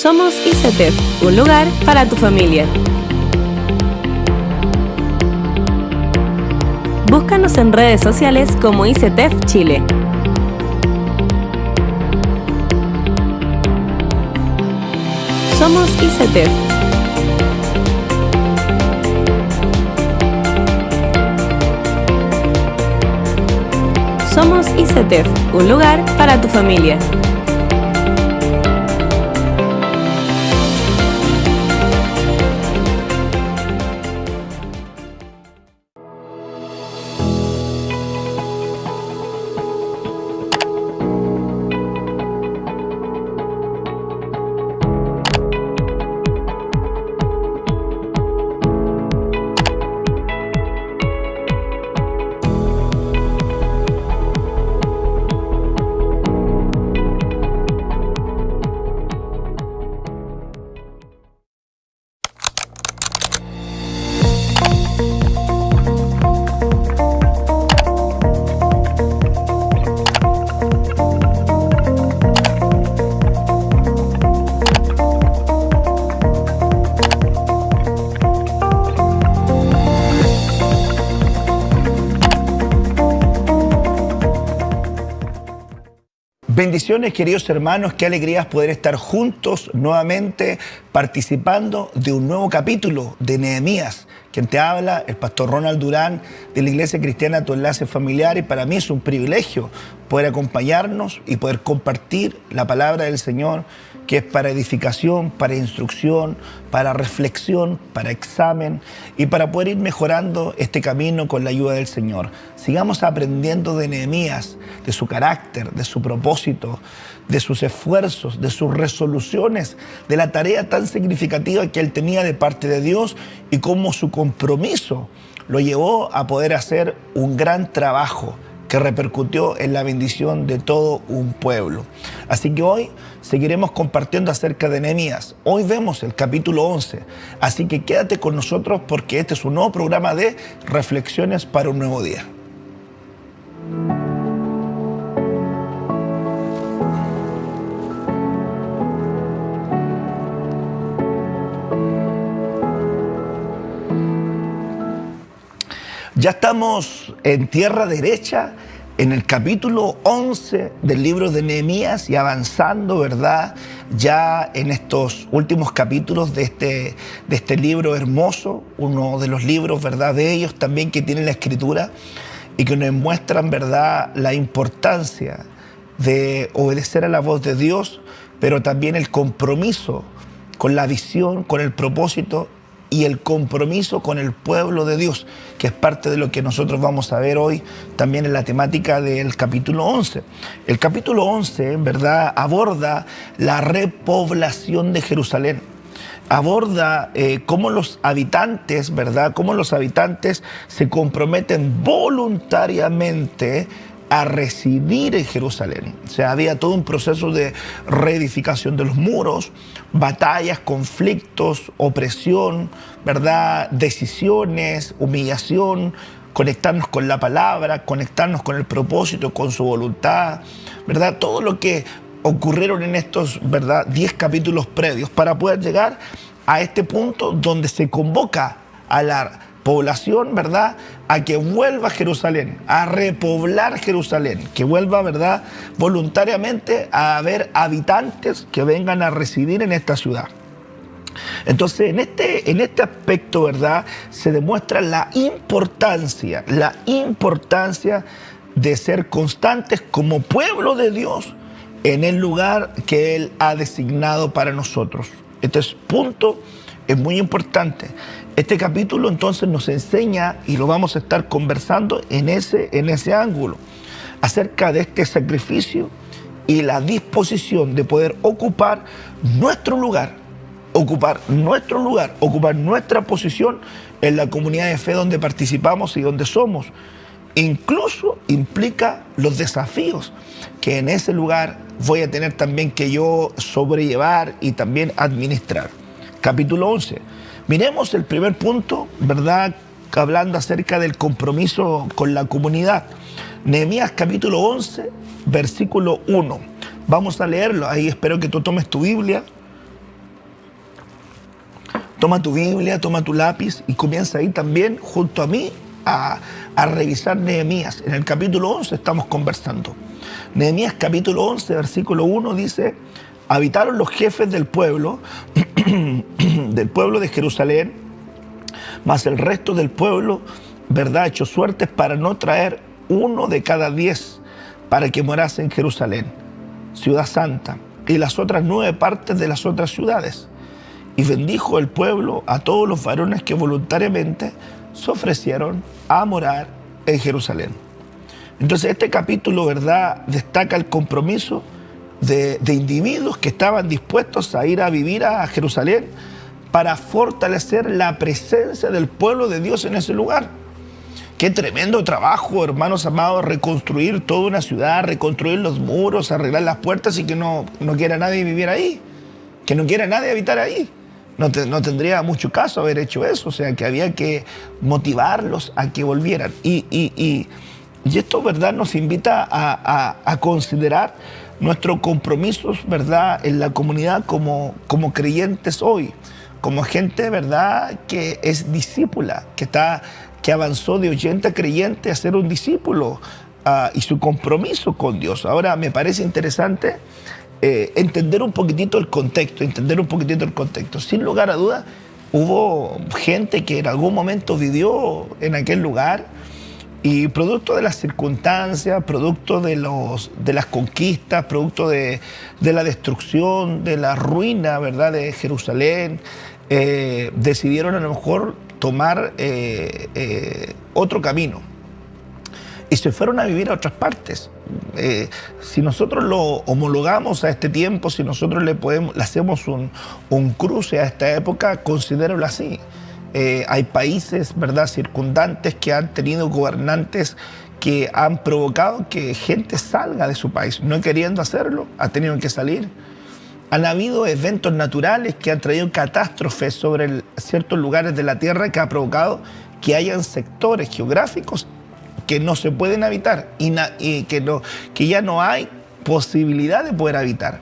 Somos ICETEF, un lugar para tu familia. Búscanos en redes sociales como ICETEF Chile. Somos ICETEF. Somos ICETEF, un lugar para tu familia. Bendiciones, queridos hermanos, qué alegría poder estar juntos nuevamente participando de un nuevo capítulo de Nehemías. Quien te habla, el pastor Ronald Durán de la Iglesia Cristiana Tu Enlace Familiar, y para mí es un privilegio poder acompañarnos y poder compartir la palabra del Señor, que es para edificación, para instrucción, para reflexión, para examen y para poder ir mejorando este camino con la ayuda del Señor. Sigamos aprendiendo de Nehemías, de su carácter, de su propósito, de sus esfuerzos, de sus resoluciones, de la tarea tan significativa que él tenía de parte de Dios y cómo su compromiso lo llevó a poder hacer un gran trabajo que repercutió en la bendición de todo un pueblo. Así que hoy seguiremos compartiendo acerca de Nehemías. Hoy vemos el capítulo 11, así que quédate con nosotros porque este es un nuevo programa de reflexiones para un nuevo día. Ya estamos en tierra derecha, en el capítulo 11 del libro de Nehemías y avanzando, ¿verdad? Ya en estos últimos capítulos de este libro hermoso, uno de los libros, ¿verdad?, de ellos también que tiene la Escritura y que nos muestran, ¿verdad?, la importancia de obedecer a la voz de Dios, pero también el compromiso con la visión, con el propósito y el compromiso con el pueblo de Dios, que es parte de lo que nosotros vamos a ver hoy también en la temática del capítulo 11. El capítulo 11, en verdad, aborda la repoblación de Jerusalén. Aborda cómo los habitantes, ¿verdad?, cómo los habitantes se comprometen voluntariamente a residir en Jerusalén. O sea, había todo un proceso de reedificación de los muros, batallas, conflictos, opresión, ¿verdad?, decisiones, humillación, conectarnos con la palabra, conectarnos con el propósito, con su voluntad, ¿verdad? Todo lo que ocurrieron en estos, ¿verdad?, 10 capítulos previos para poder llegar a este punto donde se convoca a la población, ¿verdad?, a que vuelva a Jerusalén, a repoblar Jerusalén, que vuelva, ¿verdad?, voluntariamente a haber habitantes que vengan a residir en esta ciudad. Entonces, en este aspecto, ¿verdad?, se demuestra la importancia de ser constantes como pueblo de Dios en el lugar que Él ha designado para nosotros. Este punto es muy importante. Este capítulo entonces nos enseña, y lo vamos a estar conversando en ese ángulo, acerca de este sacrificio y la disposición de poder ocupar nuestro lugar, ocupar nuestra posición en la comunidad de fe donde participamos y donde somos. Incluso implica los desafíos que en ese lugar voy a tener también que yo sobrellevar y también administrar. Capítulo 11. Miremos el primer punto, ¿verdad?, hablando acerca del compromiso con la comunidad. Nehemías capítulo 11, versículo 1. Vamos a leerlo. Ahí espero que tú tomes tu Biblia Toma tu Biblia, toma tu lápiz y comienza ahí también junto a mí a revisar Nehemías. En el capítulo 11 estamos conversando. Nehemías capítulo 11, versículo 1 dice: habitaron los jefes del pueblo de Jerusalén, mas el resto del pueblo, verdad, echó suertes para no traer 1 de cada 10 para que morase en Jerusalén, ciudad santa, y las otras 9 partes de las otras ciudades. Y bendijo el pueblo a todos los varones que voluntariamente se ofrecieron a morar en Jerusalén. Entonces este capítulo, verdad, destaca el compromiso de individuos que estaban dispuestos a ir a vivir a Jerusalén para fortalecer la presencia del pueblo de Dios en ese lugar. Qué tremendo trabajo, hermanos amados, reconstruir toda una ciudad, reconstruir los muros, arreglar las puertas y que no quiera nadie vivir ahí, que no quiera nadie habitar ahí. No tendría mucho caso haber hecho eso, o sea que había que motivarlos a que volvieran. Y esto, ¿verdad?, nos invita a considerar nuestros compromisos, ¿verdad?, en la comunidad como creyentes hoy, como gente, ¿verdad?, que es discípula, que avanzó de oyente a creyente a ser un discípulo, y su compromiso con Dios. Ahora me parece interesante entender un poquitito el contexto. Sin lugar a dudas, hubo gente que en algún momento vivió en aquel lugar y producto de las circunstancias, producto de las conquistas, producto de la destrucción, de la ruina, ¿verdad?, de Jerusalén, decidieron a lo mejor tomar otro camino y se fueron a vivir a otras partes. Si nosotros lo homologamos a este tiempo, si nosotros le hacemos un cruce a esta época, considéralo así. Hay países, ¿verdad?, circundantes que han tenido gobernantes que han provocado que gente salga de su país. No queriendo hacerlo, ha tenido que salir. Han habido eventos naturales que han traído catástrofes sobre ciertos lugares de la tierra que ha provocado que hayan sectores geográficos que no se pueden habitar y que ya no hay posibilidad de poder habitar.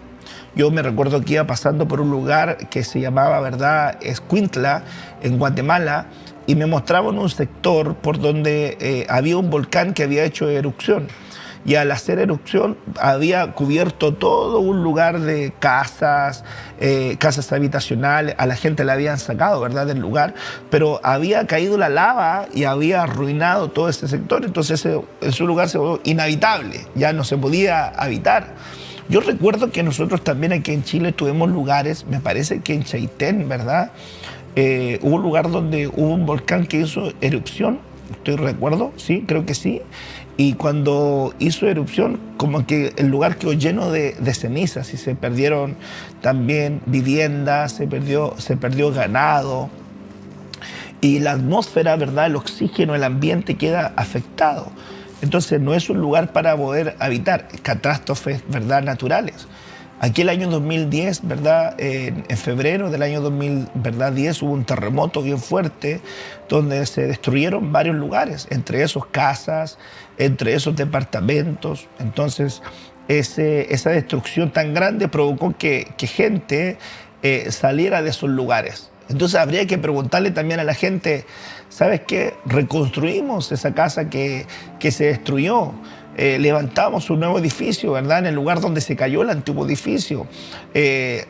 Yo me recuerdo que iba pasando por un lugar que se llamaba, ¿verdad?, Escuintla, en Guatemala, y me mostraban un sector por donde había un volcán que había hecho erupción. Y al hacer erupción había cubierto todo un lugar de casas habitacionales. A la gente la habían sacado, ¿verdad?, del lugar, pero había caído la lava y había arruinado todo ese sector. Entonces ese lugar se volvió inhabitable, ya no se podía habitar. Yo recuerdo que nosotros también aquí en Chile tuvimos lugares, me parece que en Chaitén, ¿verdad?, hubo un lugar donde hubo un volcán que hizo erupción, recuerdo, sí, creo que sí. Y cuando hizo erupción, como que el lugar quedó lleno de cenizas y se perdieron también viviendas, se perdió ganado. Y la atmósfera, ¿verdad?, el oxígeno, el ambiente queda afectado. Entonces no es un lugar para poder habitar. Catástrofes, ¿verdad?, naturales. Aquí el año 2010, ¿verdad?, en febrero del año 2010 hubo un terremoto bien fuerte donde se destruyeron varios lugares, entre esos casas, entre esos departamentos. Entonces esa destrucción tan grande provocó que gente saliera de esos lugares. Entonces habría que preguntarle también a la gente, ¿sabes qué? Reconstruimos esa casa que se destruyó. Levantamos un nuevo edificio, ¿verdad?, en el lugar donde se cayó el antiguo edificio.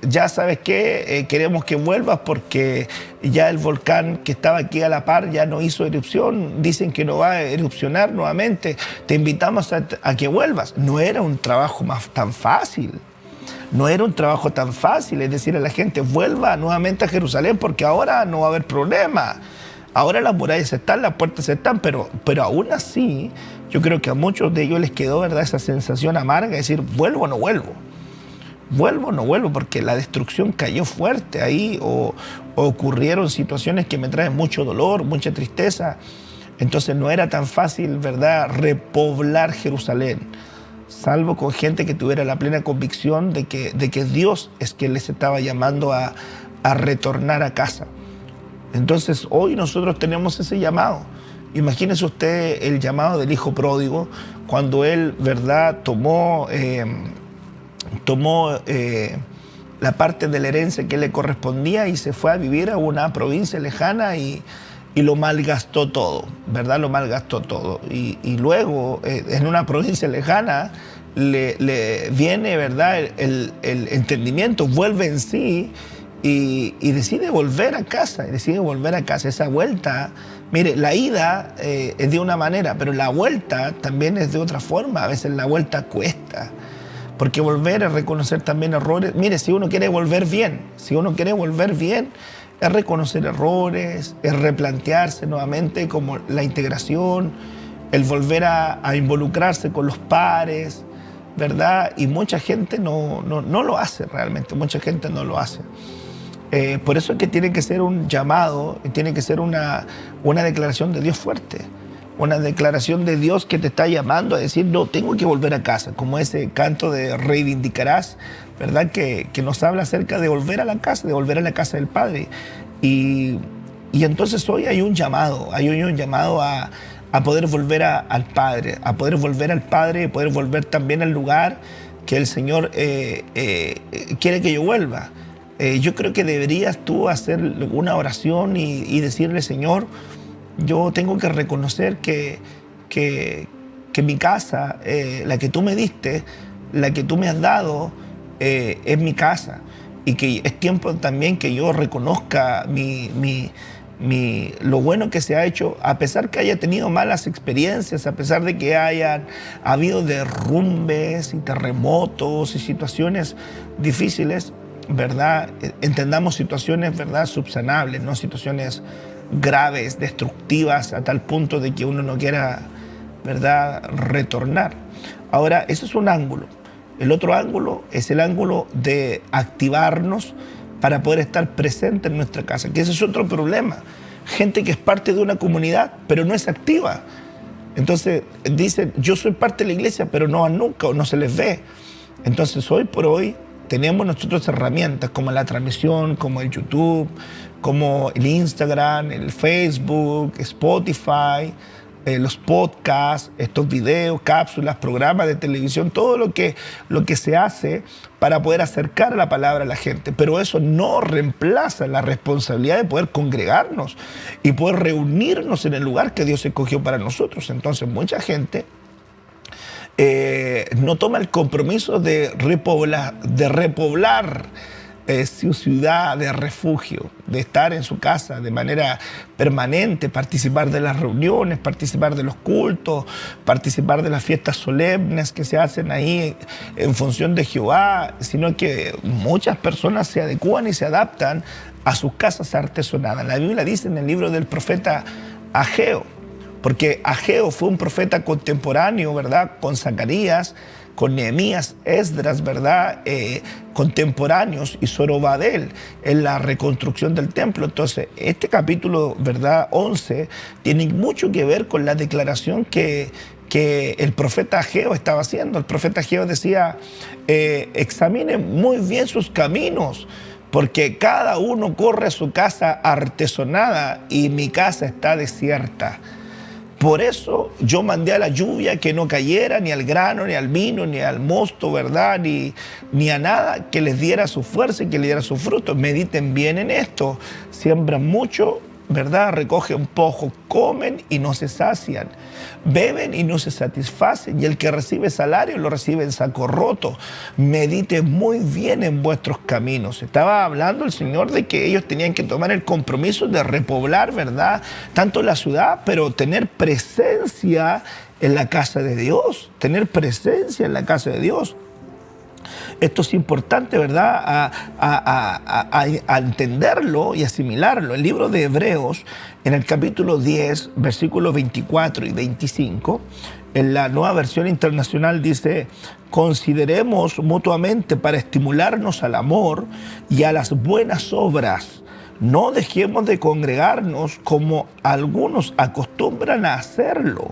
Ya sabes qué, queremos que vuelvas porque ya el volcán que estaba aquí a la par ya no hizo erupción, dicen que no va a erupcionar nuevamente, te invitamos a que vuelvas. No era un trabajo tan fácil. No era un trabajo tan fácil, es decir, a la gente, vuelva nuevamente a Jerusalén porque ahora no va a haber problema. Ahora las murallas están, las puertas están, pero aún así yo creo que a muchos de ellos les quedó, ¿verdad?, esa sensación amarga de decir, ¿vuelvo o no vuelvo? ¿Vuelvo o no vuelvo? Porque la destrucción cayó fuerte ahí o ocurrieron situaciones que me traen mucho dolor, mucha tristeza. Entonces no era tan fácil, ¿verdad?, repoblar Jerusalén, salvo con gente que tuviera la plena convicción de que Dios es quien les estaba llamando a retornar a casa. Entonces hoy nosotros tenemos ese llamado. Imagínese usted el llamado del hijo pródigo, cuando él, ¿verdad?, tomó la parte de la herencia que le correspondía y se fue a vivir a una provincia lejana y lo malgastó todo, ¿verdad? Lo malgastó todo. Y luego, en una provincia lejana, le viene, ¿verdad?, el entendimiento, vuelve en sí y decide volver a casa, Esa vuelta, mire, la ida es de una manera, pero la vuelta también es de otra forma. A veces la vuelta cuesta, porque volver es reconocer también errores. Mire, si uno quiere volver bien, es reconocer errores, es replantearse nuevamente como la integración, el volver a involucrarse con los pares, ¿verdad? Y mucha gente no lo hace realmente, mucha gente no lo hace. Por eso es que tiene que ser un llamado, tiene que ser una declaración de Dios fuerte, una declaración de Dios que te está llamando a decir, no, tengo que volver a casa, como ese canto de Reivindicarás, ¿verdad? Que nos habla acerca de volver a la casa del Padre. Y entonces hoy hay un llamado a poder volver al Padre, poder volver también al lugar que el Señor quiere que yo vuelva. Yo creo que deberías tú hacer una oración y decirle, Señor, yo tengo que reconocer que mi casa, la que tú me diste, la que tú me has dado, es mi casa. Y que es tiempo también que yo reconozca lo bueno que se ha hecho, a pesar que haya tenido malas experiencias, a pesar de que hayan habido derrumbes y terremotos y situaciones difíciles, ¿verdad? Entendamos situaciones, ¿verdad?, subsanables, no situaciones graves, destructivas, a tal punto de que uno no quiera, ¿verdad?, retornar. Ahora, ese es un ángulo. El otro ángulo es el ángulo de activarnos para poder estar presente en nuestra casa, que ese es otro problema. Gente que es parte de una comunidad, pero no es activa. Entonces dicen, yo soy parte de la iglesia, pero no van nunca o no se les ve. Entonces hoy por hoy tenemos nosotros herramientas como la transmisión, como el YouTube, como el Instagram, el Facebook, Spotify, los podcasts, estos videos, cápsulas, programas de televisión, todo lo que se hace para poder acercar la palabra a la gente. Pero eso no reemplaza la responsabilidad de poder congregarnos y poder reunirnos en el lugar que Dios escogió para nosotros. Entonces mucha gente no toma el compromiso de repoblar su ciudad de refugio, de estar en su casa de manera permanente, participar de las reuniones, participar de los cultos, participar de las fiestas solemnes que se hacen ahí en función de Jehová, sino que muchas personas se adecúan y se adaptan a sus casas artesonadas. La Biblia dice en el libro del profeta Ageo, porque Ageo fue un profeta contemporáneo, ¿verdad?, con Zacarías, con Nehemías, Esdras, ¿verdad?, contemporáneos, y Zorobabel en la reconstrucción del templo. Entonces, este capítulo, ¿verdad?, 11, tiene mucho que ver con la declaración que el profeta Ageo estaba haciendo. El profeta Ageo decía, examinen muy bien sus caminos, porque cada uno corre a su casa artesonada y mi casa está desierta. Por eso yo mandé a la lluvia que no cayera ni al grano, ni al vino, ni al mosto, ¿verdad? Ni a nada que les diera su fuerza y que les diera su fruto. Mediten bien en esto. Siembran mucho, ¿verdad? Recogen poco, comen y no se sacian. Beben y no se satisfacen. Y el que recibe salario lo recibe en saco roto. Mediten muy bien en vuestros caminos. Estaba hablando el Señor de que ellos tenían que tomar el compromiso de repoblar, ¿verdad?, tanto la ciudad, pero tener presencia en la casa de Dios. Tener presencia en la casa de Dios. Esto es importante, ¿verdad?, a entenderlo y asimilarlo. El libro de Hebreos, en el capítulo 10, versículos 24 y 25, en la Nueva Versión Internacional dice, consideremos mutuamente para estimularnos al amor y a las buenas obras. No dejemos de congregarnos como algunos acostumbran a hacerlo,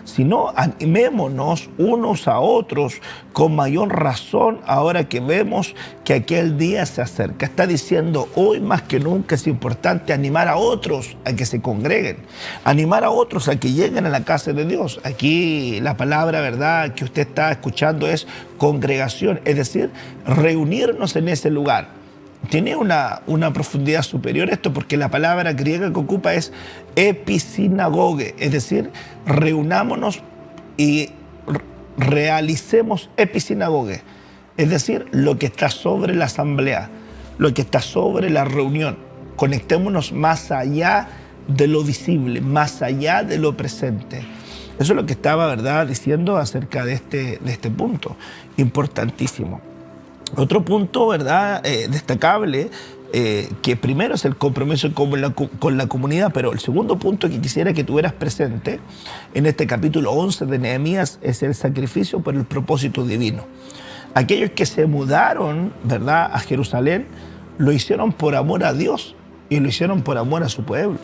sino animémonos unos a otros con mayor razón ahora que vemos que aquel día se acerca. Está diciendo, hoy más que nunca es importante animar a otros a que se congreguen, animar a otros a que lleguen a la casa de Dios. Aquí la palabra, ¿verdad?, que usted está escuchando es congregación, es decir, reunirnos en ese lugar. Tiene una profundidad superior esto, porque la palabra griega que ocupa es episinagoge, es decir, reunámonos y realicemos episinagoge, es decir, lo que está sobre la asamblea, lo que está sobre la reunión. Conectémonos más allá de lo visible, más allá de lo presente. Eso es lo que estaba, ¿verdad?, diciendo acerca de este punto, importantísimo. Otro punto, ¿verdad?, destacable, que primero es el compromiso con la comunidad, pero el segundo punto que quisiera que tuvieras presente en este capítulo 11 de Nehemías es el sacrificio por el propósito divino. Aquellos que se mudaron, ¿verdad?, a Jerusalén, lo hicieron por amor a Dios y lo hicieron por amor a su pueblo.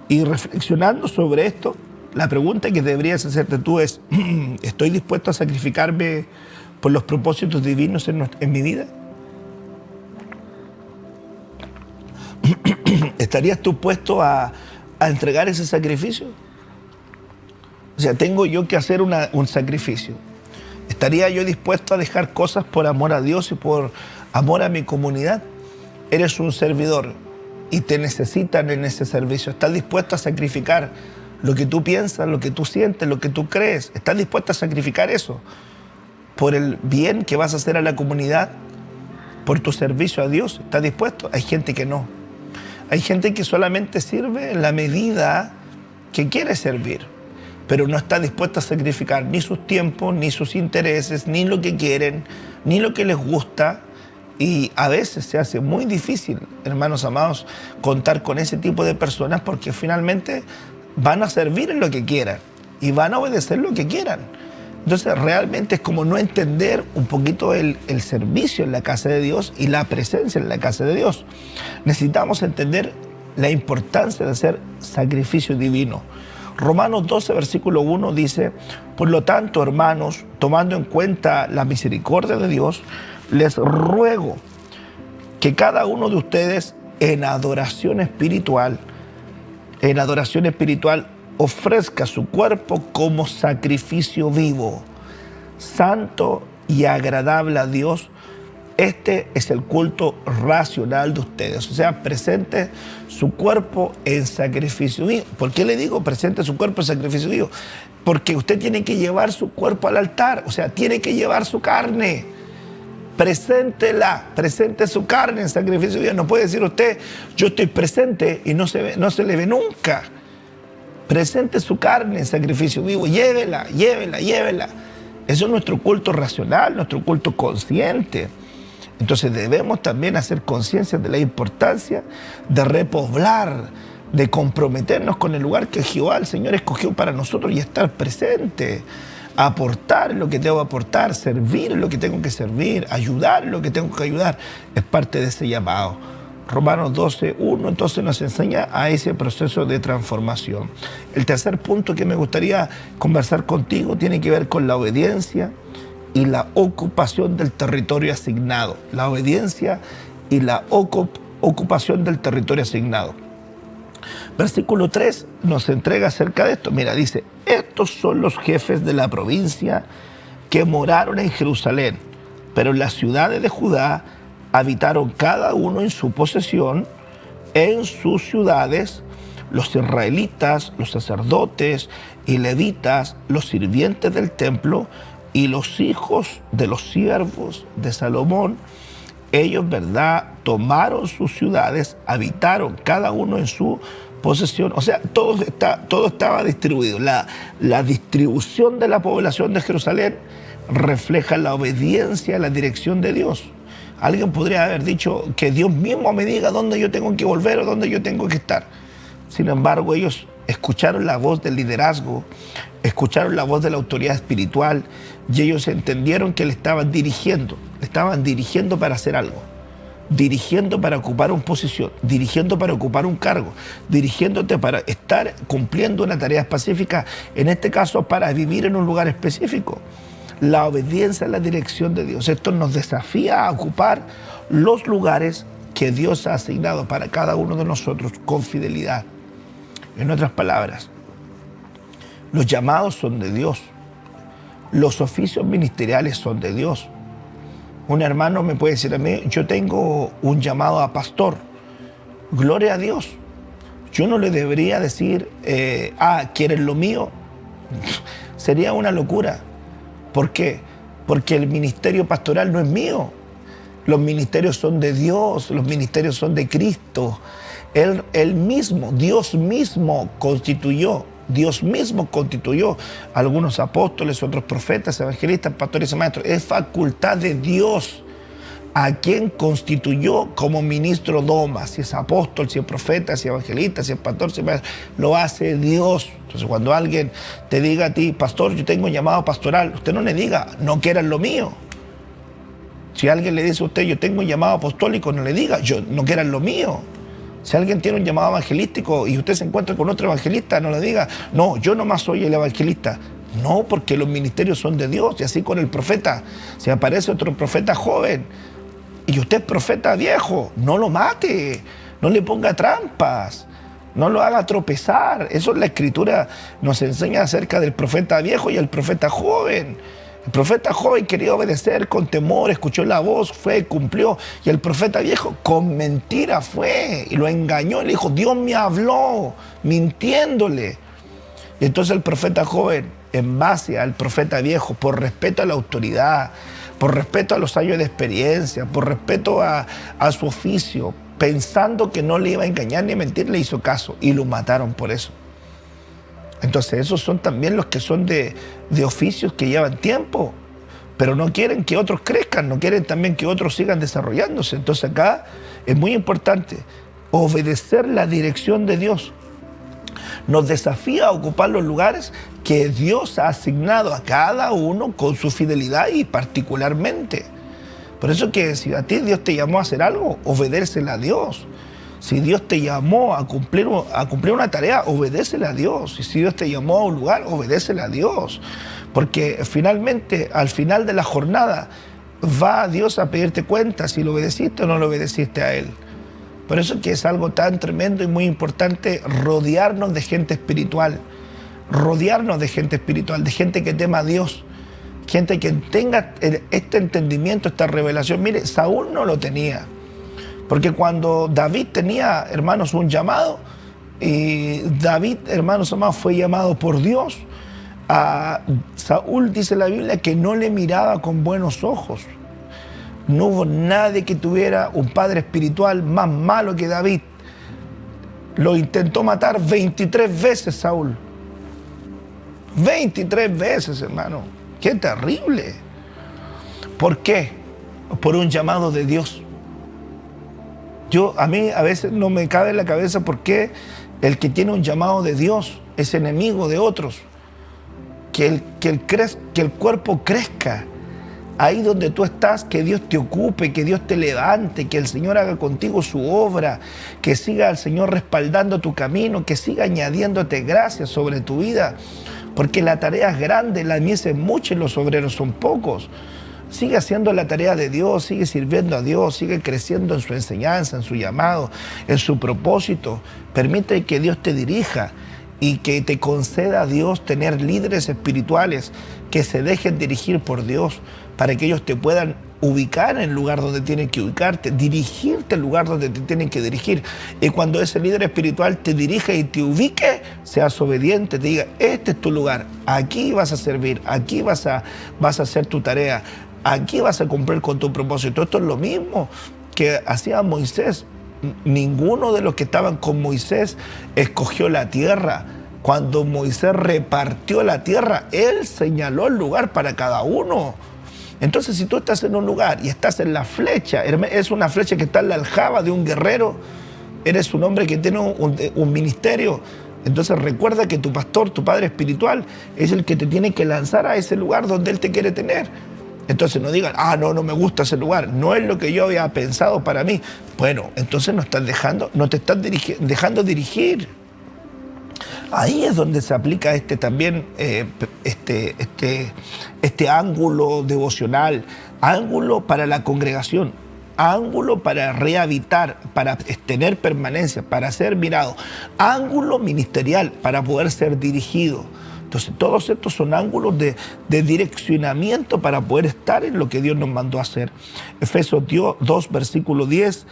Y reflexionando sobre esto, la pregunta que deberías hacerte tú es, ¿estoy dispuesto a sacrificarme por los propósitos divinos en mi vida? ¿Estarías tú puesto a entregar ese sacrificio? O sea, tengo yo que hacer un sacrificio. ¿Estaría yo dispuesto a dejar cosas por amor a Dios y por amor a mi comunidad? Eres un servidor y te necesitan en ese servicio. ¿Estás dispuesto a sacrificar lo que tú piensas, lo que tú sientes, lo que tú crees? ¿Estás dispuesto a sacrificar eso por el bien que vas a hacer a la comunidad, por tu servicio a Dios? ¿Estás dispuesto? Hay gente que no. Hay gente que solamente sirve en la medida que quiere servir, pero no está dispuesta a sacrificar ni sus tiempos, ni sus intereses, ni lo que quieren, ni lo que les gusta. Y a veces se hace muy difícil, hermanos amados, contar con ese tipo de personas, porque finalmente van a servir en lo que quieran y van a obedecer lo que quieran. Entonces realmente es como no entender un poquito el servicio en la casa de Dios y la presencia en la casa de Dios. Necesitamos entender la importancia de hacer sacrificio divino. Romanos 12, versículo 1 dice, por lo tanto, hermanos, tomando en cuenta la misericordia de Dios, les ruego que cada uno de ustedes en adoración espiritual, ofrezca su cuerpo como sacrificio vivo, santo y agradable a Dios. Este es el culto racional de ustedes. O sea, presente su cuerpo en sacrificio vivo. ¿Por qué le digo presente su cuerpo en sacrificio vivo? Porque usted tiene que llevar su cuerpo al altar. O sea, tiene que llevar su carne. Preséntela, presente su carne en sacrificio vivo. No puede decir usted, yo estoy presente y no se le ve nunca. Presente su carne en sacrificio vivo, llévela. Eso es nuestro culto racional, nuestro culto consciente. Entonces debemos también hacer conciencia de la importancia de repoblar, de comprometernos con el lugar que Jehová, el Señor, escogió para nosotros y estar presente, aportar lo que tengo que aportar, servir lo que tengo que servir, ayudar lo que tengo que ayudar. Es parte de ese llamado. Romanos 12, 1, entonces nos enseña a ese proceso de transformación. El tercer punto que me gustaría conversar contigo tiene que ver con la obediencia y la ocupación del territorio asignado. La obediencia y la ocupación del territorio asignado. Versículo 3 nos entrega acerca de esto. Mira, dice, estos son los jefes de la provincia que moraron en Jerusalén, pero en las ciudades de Judá habitaron cada uno en su posesión, en sus ciudades, los israelitas, los sacerdotes y levitas, los sirvientes del templo y los hijos de los siervos de Salomón. Ellos, ¿verdad?, tomaron sus ciudades, habitaron cada uno en su posesión. O sea, todo estaba distribuido. La distribución de la población de Jerusalén refleja la obediencia a la dirección de Dios. Alguien podría haber dicho que Dios mismo me diga dónde yo tengo que volver o dónde yo tengo que estar. Sin embargo, ellos escucharon la voz del liderazgo, escucharon la voz de la autoridad espiritual y ellos entendieron que le estaban dirigiendo para hacer algo. dirigiendo para ocupar una posición, dirigiendo para ocupar un cargo, dirigiéndote para estar cumpliendo una tarea específica, en este caso para vivir en un lugar específico. La obediencia a la dirección de Dios. Esto nos desafía a ocupar los lugares que Dios ha asignado para cada uno de nosotros con fidelidad. En otras palabras, los llamados son de Dios. Los oficios ministeriales son de Dios. Un hermano me puede decir a mí, yo tengo un llamado a pastor. Gloria a Dios. Yo no le debería decir, ¿quieres lo mío? Sería una locura. ¿Por qué? Porque el ministerio pastoral no es mío. Los ministerios son de Dios, los ministerios son de Cristo. Él mismo, Dios mismo constituyó algunos apóstoles, otros profetas, evangelistas, pastores y maestros. Es facultad de Dios a quien constituyó como ministro doma. Si es apóstol, si es profeta, si es evangelista, si es pastor, si es maestro, lo hace Dios. Entonces cuando alguien te diga a ti, pastor, yo tengo un llamado pastoral, usted no le diga, no quieras lo mío. Si alguien le dice a usted, yo tengo un llamado apostólico, no le diga, yo no quieras lo mío. Si alguien tiene un llamado evangelístico y usted se encuentra con otro evangelista, no le diga, no, yo nomás soy el evangelista. No, porque los ministerios son de Dios. Y así con el profeta. Si aparece otro profeta joven y usted es profeta viejo, no lo mate, no le ponga trampas, no lo haga tropezar. Eso la Escritura nos enseña acerca del profeta viejo y el profeta joven. El profeta joven quería obedecer con temor, escuchó la voz, fue, cumplió. Y el profeta viejo con mentira fue y lo engañó. Le dijo, Dios me habló, mintiéndole. Y entonces el profeta joven, en base al profeta viejo, por respeto a la autoridad, por respeto a los años de experiencia, por respeto a su oficio, pensando que no le iba a engañar ni a mentir, le hizo caso y lo mataron por eso. Entonces esos son también los que son de oficios que llevan tiempo, pero no quieren que otros crezcan, no quieren también que otros sigan desarrollándose. Entonces acá es muy importante obedecer la dirección de Dios. Nos desafía a ocupar los lugares que Dios ha asignado a cada uno con su fidelidad y particularmente. Por eso que si a ti Dios te llamó a hacer algo, obedécele a Dios. Si Dios te llamó a cumplir una tarea, obedécele a Dios. Y si Dios te llamó a un lugar, obedécele a Dios. Porque finalmente, al final de la jornada, va Dios a pedirte cuenta si lo obedeciste o no lo obedeciste a Él. Por eso que es algo tan tremendo y muy importante rodearnos de gente espiritual. Rodearnos de gente espiritual, de gente que tema a Dios. Gente que tenga este entendimiento, esta revelación. Mire, Saúl no lo tenía. Porque cuando David tenía, hermanos, un llamado, y David, hermanos amados, fue llamado por Dios, a Saúl dice la Biblia que no le miraba con buenos ojos. No hubo nadie que tuviera un padre espiritual más malo que David. Lo intentó matar 23 veces Saúl. 23 veces, hermano. ¡Qué terrible! ¿Por qué? Por un llamado de Dios. A mí a veces no me cabe en la cabeza por qué el que tiene un llamado de Dios es enemigo de otros. Que el cuerpo crezca. Ahí donde tú estás, que Dios te ocupe, que Dios te levante, que el Señor haga contigo su obra, que siga el Señor respaldando tu camino, que siga añadiéndote gracias sobre tu vida. Porque la tarea es grande, la mies es mucha y los obreros son pocos. Sigue haciendo la tarea de Dios, sigue sirviendo a Dios, sigue creciendo en su enseñanza, en su llamado, en su propósito. Permite que Dios te dirija y que te conceda a Dios tener líderes espirituales que se dejen dirigir por Dios para que ellos te puedan ubicar en el lugar donde tienen que ubicarte, dirigirte al lugar donde te tienen que dirigir. Y cuando ese líder espiritual te dirija y te ubique, seas obediente, te diga, este es tu lugar, aquí vas a servir, aquí vas a hacer tu tarea, aquí vas a cumplir con tu propósito. Esto es lo mismo que hacía Moisés. Ninguno de los que estaban con Moisés escogió la tierra. Cuando Moisés repartió la tierra, él señaló el lugar para cada uno. Entonces, si tú estás en un lugar y estás en la flecha, es una flecha que está en la aljaba de un guerrero, eres un hombre que tiene un ministerio, entonces recuerda que tu pastor, tu padre espiritual, es el que te tiene que lanzar a ese lugar donde él te quiere tener. Entonces no digan, no me gusta ese lugar, no es lo que yo había pensado para mí. Bueno, entonces no te estás dejando dirigir. Ahí es donde se aplica también este ángulo devocional, ángulo para la congregación, ángulo para rehabitar, para tener permanencia, para ser mirado, ángulo ministerial para poder ser dirigido. Entonces todos estos son ángulos de direccionamiento para poder estar en lo que Dios nos mandó a hacer. Efesios 2, versículo 10,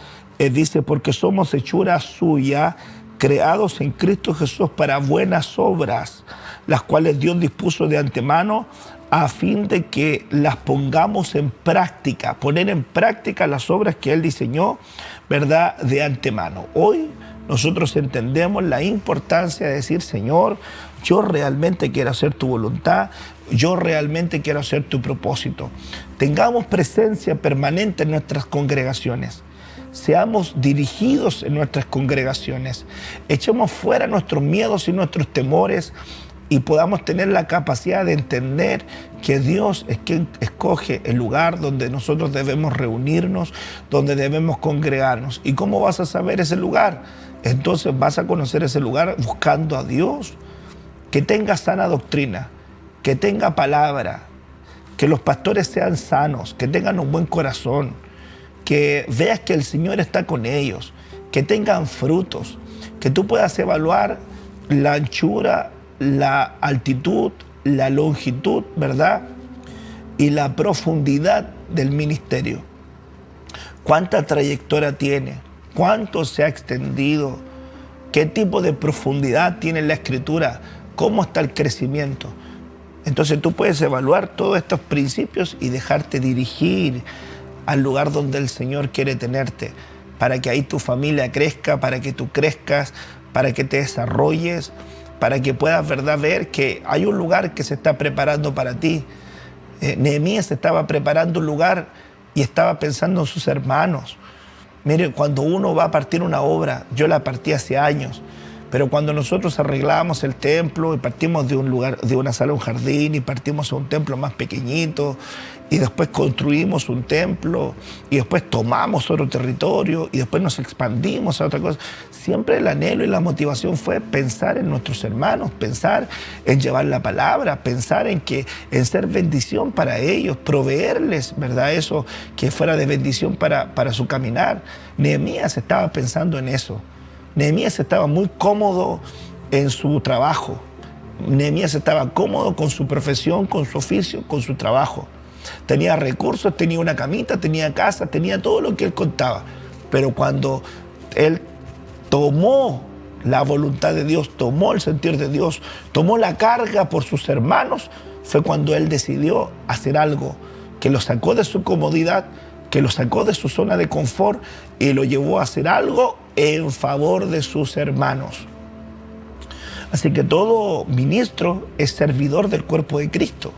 dice, porque somos hechura suya, creados en Cristo Jesús para buenas obras, las cuales Dios dispuso de antemano a fin de que las pongamos en práctica, poner en práctica las obras que Él diseñó, ¿verdad?, de antemano. Hoy nosotros entendemos la importancia de decir, Señor, yo realmente quiero hacer tu voluntad, yo realmente quiero hacer tu propósito. Tengamos presencia permanente en nuestras congregaciones. Seamos dirigidos en nuestras congregaciones. Echemos fuera nuestros miedos y nuestros temores y podamos tener la capacidad de entender que Dios es quien escoge el lugar donde nosotros debemos reunirnos, donde debemos congregarnos. ¿Y cómo vas a saber ese lugar? Entonces vas a conocer ese lugar buscando a Dios, que tenga sana doctrina, que tenga palabra, que los pastores sean sanos, que tengan un buen corazón, que veas que el Señor está con ellos, que tengan frutos, que tú puedas evaluar la anchura, la altitud, la longitud, ¿verdad?, y la profundidad del ministerio. ¿Cuánta trayectoria tiene? ¿Cuánto se ha extendido? ¿Qué tipo de profundidad tiene la Escritura? ¿Cómo está el crecimiento? Entonces tú puedes evaluar todos estos principios y dejarte dirigir al lugar donde el Señor quiere tenerte, para que ahí tu familia crezca, para que tú crezcas, para que te desarrolles, para que puedas, ¿verdad?, ver que hay un lugar que se está preparando para ti. Nehemías estaba preparando un lugar y estaba pensando en sus hermanos. Mire, cuando uno va a partir una obra, yo la partí hace años, pero cuando nosotros arreglábamos el templo y partimos de un lugar, de una sala a un jardín y partimos a un templo más pequeñito y después construimos un templo y después tomamos otro territorio y después nos expandimos a otra cosa, siempre el anhelo y la motivación fue pensar en nuestros hermanos, pensar en llevar la palabra, pensar en ser bendición para ellos, proveerles, ¿verdad?, eso que fuera de bendición para su caminar. Nehemías estaba pensando en eso. Nehemías estaba muy cómodo en su trabajo. Nehemías estaba cómodo con su profesión, con su oficio, con su trabajo. Tenía recursos, tenía una camita, tenía casa, tenía todo lo que él contaba. Pero cuando él tomó la voluntad de Dios, tomó el sentir de Dios, tomó la carga por sus hermanos, fue cuando él decidió hacer algo que lo sacó de su comodidad, que lo sacó de su zona de confort y lo llevó a hacer algo en favor de sus hermanos. Así que todo ministro es servidor del cuerpo de Cristo.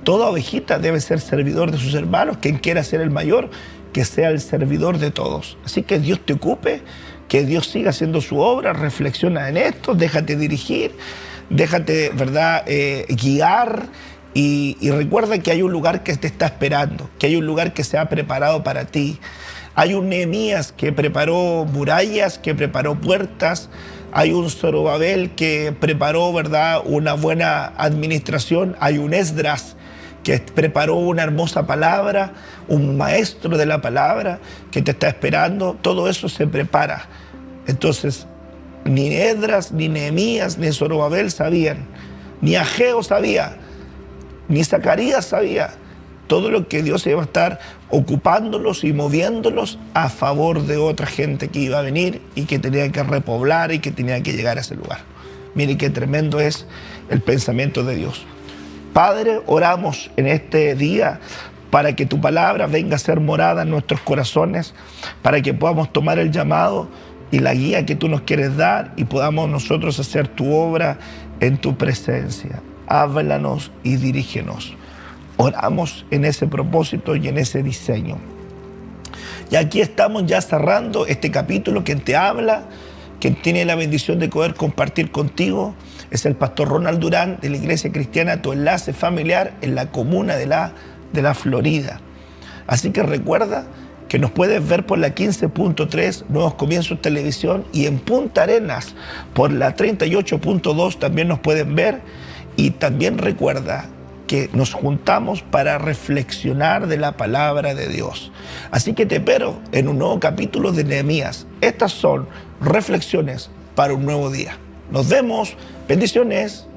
Toda ovejita debe ser servidor de sus hermanos. Quien quiera ser el mayor, que sea el servidor de todos. Así que Dios te ocupe, que Dios siga haciendo su obra, reflexiona en esto, déjate dirigir, déjate, ¿verdad?, guiar. Y recuerda que hay un lugar que te está esperando, que hay un lugar que se ha preparado para ti. Hay un Nehemías que preparó murallas, que preparó puertas. Hay un Zorobabel que preparó, ¿verdad?, una buena administración. Hay un Esdras que preparó una hermosa palabra, un maestro de la palabra que te está esperando. Todo eso se prepara. Entonces, ni Esdras, ni Nehemías, ni Zorobabel sabían, ni Ageo sabía, ni Zacarías sabía todo lo que Dios iba a estar ocupándolos y moviéndolos a favor de otra gente que iba a venir y que tenía que repoblar y que tenía que llegar a ese lugar. Mire qué tremendo es el pensamiento de Dios. Padre, oramos en este día para que tu palabra venga a ser morada en nuestros corazones, para que podamos tomar el llamado y la guía que tú nos quieres dar y podamos nosotros hacer tu obra en tu presencia. Háblanos y dirígenos. Oramos en ese propósito y en ese diseño. Y aquí estamos ya cerrando este capítulo. Quien te habla, quien tiene la bendición de poder compartir contigo, es el pastor Ronald Durán de la Iglesia Cristiana Tu Enlace Familiar en la comuna de La de la Florida. Así que recuerda que nos puedes ver por la 15.3 Nuevos Comienzos Televisión, y en Punta Arenas por la 38.2 también nos pueden ver. Y también recuerda que nos juntamos para reflexionar de la palabra de Dios. Así que te espero en un nuevo capítulo de Nehemías. Estas son reflexiones para un nuevo día. Nos vemos. Bendiciones.